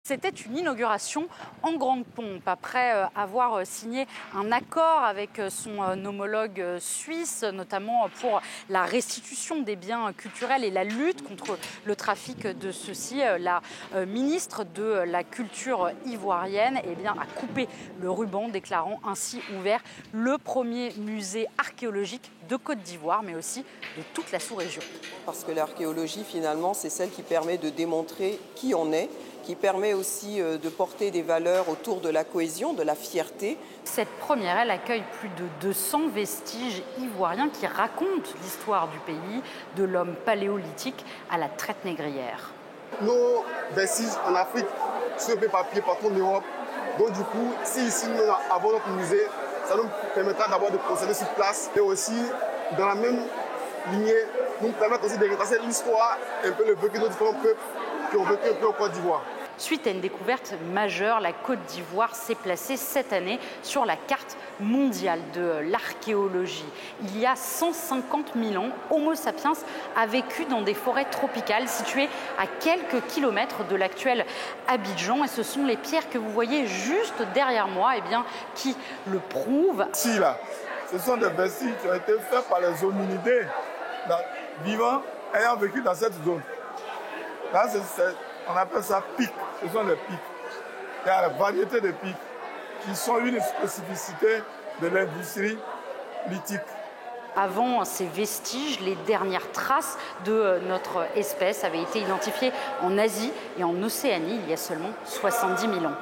C'était une inauguration en grande pompe. Après avoir signé un accord avec son homologue suisse, notamment pour la restitution des biens culturels et la lutte contre le trafic de ceux-ci, la ministre de la Culture ivoirienne a coupé le ruban, déclarant ainsi ouvert le premier musée archéologique de Côte d'Ivoire, mais aussi de toute la sous-région. Parce que l'archéologie, finalement, c'est celle qui permet de démontrer qui on est, qui permet aussi de porter des valeurs autour de la cohésion, de la fierté. Cette première, elle accueille plus de 200 vestiges ivoiriens qui racontent l'histoire du pays, de l'homme paléolithique à la traite négrière. Nos vestiges en Afrique sont un peu papier partout en Europe. Donc du coup, si ici nous avons notre musée, ça nous permettra d'abord de procéder sur place et aussi dans la même lignée, nous permettre aussi de retracer l'histoire, un peu le vécu de nos différents peuples qui ont vécu un peu en Côte d'Ivoire. Suite à une découverte majeure, la Côte d'Ivoire s'est placée cette année sur la carte mondiale de l'archéologie. Il y a 150 000 ans, Homo sapiens a vécu dans des forêts tropicales situées à quelques kilomètres de l'actuel Abidjan. Et ce sont les pierres que vous voyez juste derrière moi qui le prouvent. Ici, là, ce sont des vestiges qui ont été faits par les hominidés vivants ayant vécu dans cette zone. Là, on appelle ça pics. Ce sont les pics. Il y a la variété de pics qui sont une spécificité de l'industrie lithique. Avant ces vestiges, les dernières traces de notre espèce avaient été identifiées en Asie et en Océanie il y a seulement 70 000 ans.